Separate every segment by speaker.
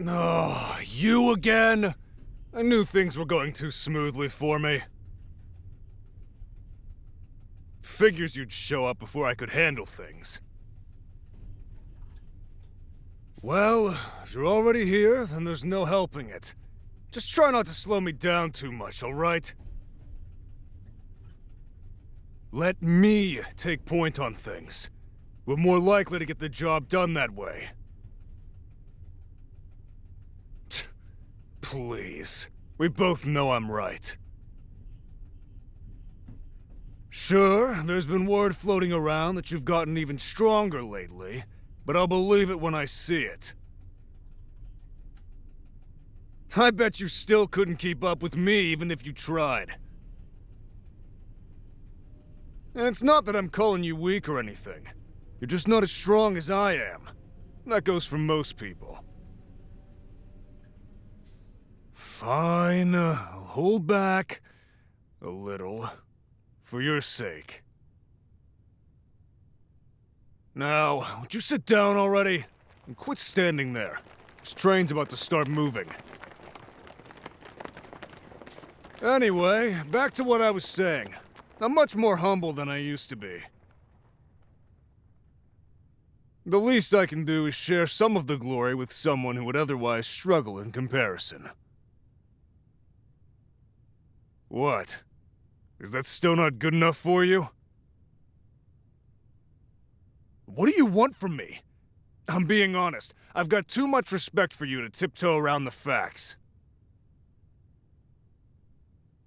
Speaker 1: Oh, you again? I knew things were going too smoothly for me. Figures you'd show up before I could handle things. Well, if you're already here, then there's no helping it. Just try not to slow me down too much, alright? Let me take point on things. We're more likely to get the job done that way. Please. We both know I'm right. Sure, there's been word floating around that you've gotten even stronger lately, but I'll believe it when I see it. I bet you still couldn't keep up with me even if you tried. And it's not that I'm calling you weak or anything. You're just not as strong as I am. That goes for most people. Fine, I'll hold back a little, for your sake. Now, would you sit down already? And quit standing there. This train's about to start moving. Anyway, back to what I was saying. I'm much more humble than I used to be. The least I can do is share some of the glory with someone who would otherwise struggle in comparison. What? Is that still not good enough for you? What do you want from me? I'm being honest. I've got too much respect for you to tiptoe around the facts.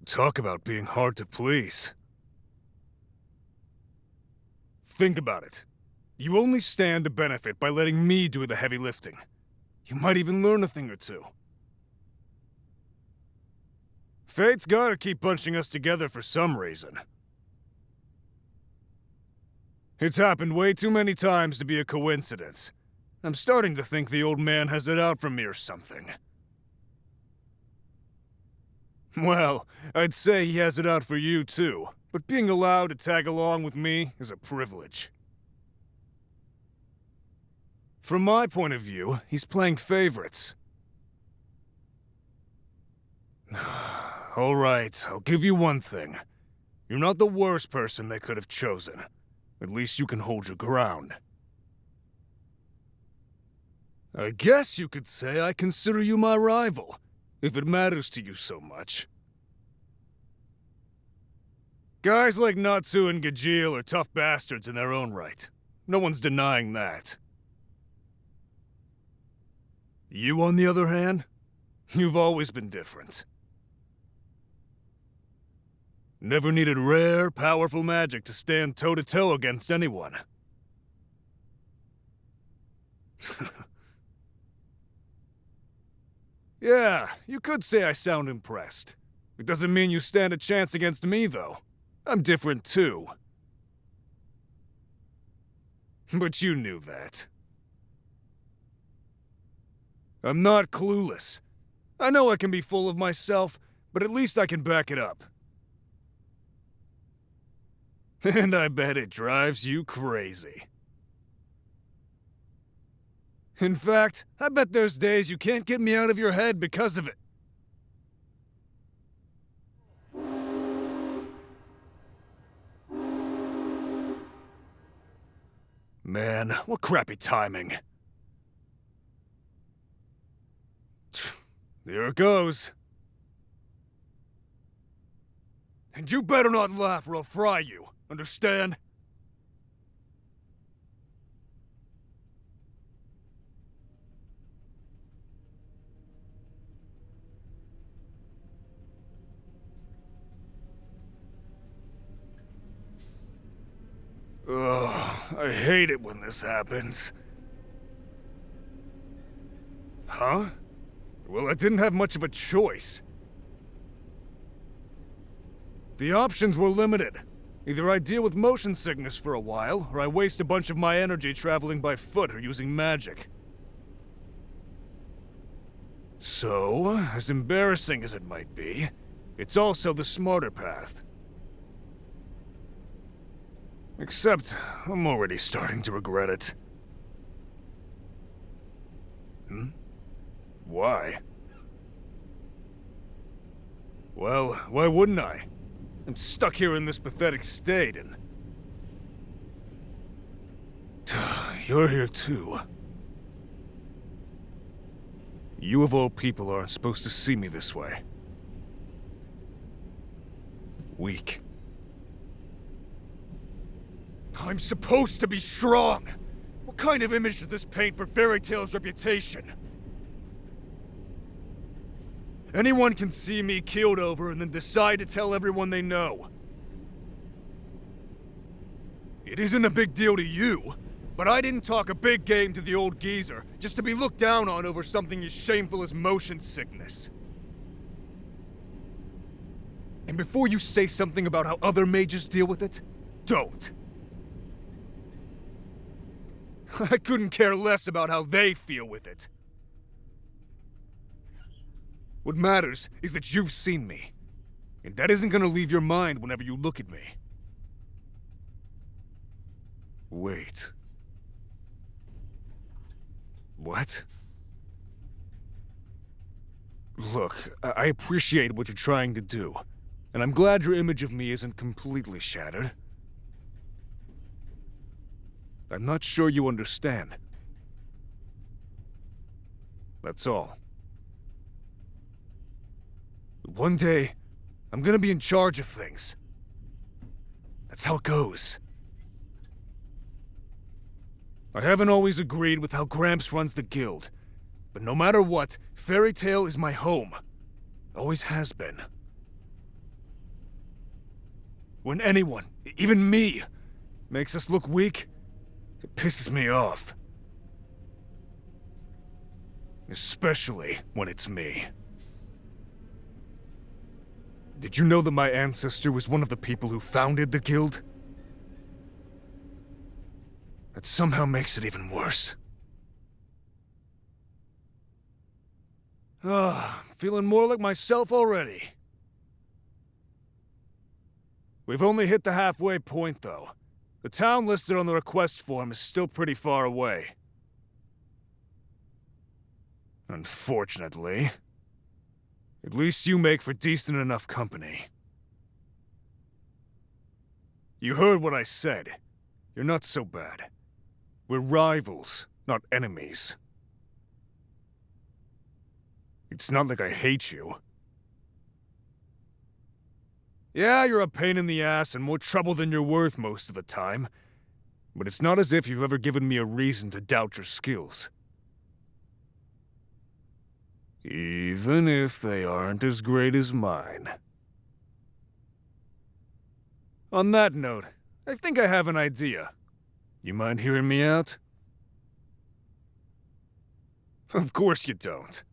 Speaker 1: Talk about being hard to please. Think about it. You only stand to benefit by letting me do the heavy lifting. You might even learn a thing or two. Fate's gotta keep bunching us together for some reason. It's happened way too many times to be a coincidence. I'm starting to think the old man has it out for me or something. Well, I'd say he has it out for you too, but being allowed to tag along with me is a privilege. From my point of view, he's playing favorites. All right, I'll give you one thing. You're not the worst person they could have chosen. At least you can hold your ground. I guess you could say I consider you my rival, if it matters to you so much. Guys like Natsu and Gajeel are tough bastards in their own right. No one's denying that. You, on the other hand, you've always been different. Never needed rare, powerful magic to stand toe-to-toe against anyone. Yeah, you could say I sound impressed. It doesn't mean you stand a chance against me, though. I'm different, too. But you knew that. I'm not clueless. I know I can be full of myself, but at least I can back it up. And I bet it drives you crazy. In fact, I bet there's days you can't get me out of your head because of it. Man, what crappy timing. There it goes. And you better not laugh or I'll fry you. Understand? Ugh, I hate it when this happens. Huh? Well, I didn't have much of a choice. The options were limited. Either I deal with motion sickness for a while, or I waste a bunch of my energy traveling by foot or using magic. So, as embarrassing as it might be, it's also the smarter path. Except, I'm already starting to regret it. Why? Well, why wouldn't I? I'm stuck here in this pathetic state, and... You're here too. You of all people aren't supposed to see me this way. Weak. I'm supposed to be strong! What kind of image does this paint for Fairy Tail's reputation? Anyone can see me keeled over and then decide to tell everyone they know. It isn't a big deal to you, but I didn't talk a big game to the old geezer just to be looked down on over something as shameful as motion sickness. And before you say something about how other mages deal with it, don't. I couldn't care less about how they feel with it. What matters is that you've seen me, and that isn't gonna leave your mind whenever you look at me. Wait. What? Look, I appreciate what you're trying to do, and I'm glad your image of me isn't completely shattered. I'm not sure you understand. That's all. One day, I'm gonna be in charge of things. That's how it goes. I haven't always agreed with how Gramps runs the guild, but no matter what, Fairy Tail is my home. Always has been. When anyone, even me, makes us look weak, it pisses me off. Especially when it's me. Did you know that my ancestor was one of the people who founded the guild? That somehow makes it even worse. I'm feeling more like myself already. We've only hit the halfway point, though. The town listed on the request form is still pretty far away. Unfortunately. At least you make for decent enough company. You heard what I said. You're not so bad. We're rivals, not enemies. It's not like I hate you. Yeah, you're a pain in the ass and more trouble than you're worth most of the time. But it's not as if you've ever given me a reason to doubt your skills. Even if they aren't as great as mine. On that note, I think I have an idea. You mind hearing me out? Of course you don't.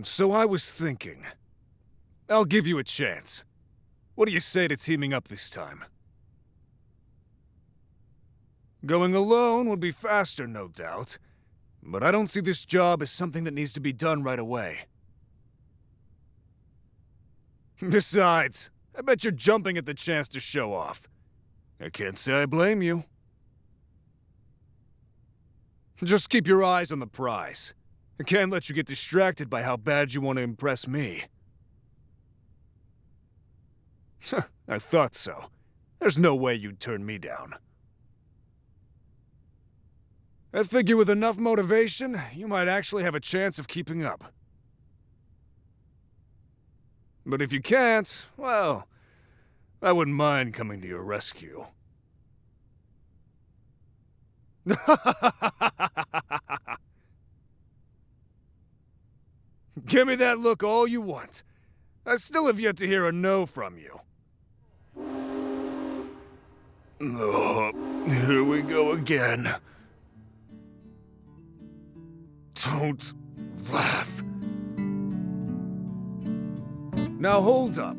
Speaker 1: So I was thinking, I'll give you a chance. What do you say to teaming up this time? Going alone would be faster, no doubt. But I don't see this job as something that needs to be done right away. Besides, I bet you're jumping at the chance to show off. I can't say I blame you. Just keep your eyes on the prize. I can't let you get distracted by how bad you want to impress me. I thought so. There's no way you'd turn me down. I figure with enough motivation, you might actually have a chance of keeping up. But if you can't, well, I wouldn't mind coming to your rescue. Give me that look all you want. I still have yet to hear a no from you. Oh, here we go again. Don't laugh. Now hold up.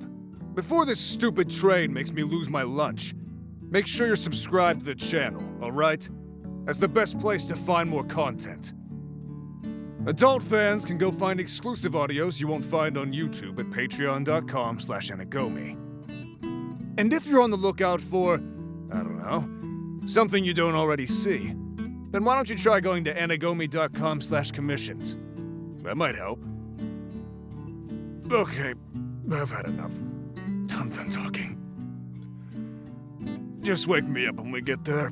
Speaker 1: Before this stupid train makes me lose my lunch, make sure you're subscribed to the channel, alright? That's the best place to find more content. Adult fans can go find exclusive audios you won't find on YouTube at patreon.com/Anigomi. And if you're on the lookout for, I don't know, something you don't already see, Then why don't you try going to anigomi.com/commissions? That might help. Okay, I've had enough. I'm done talking. Just wake me up when we get there.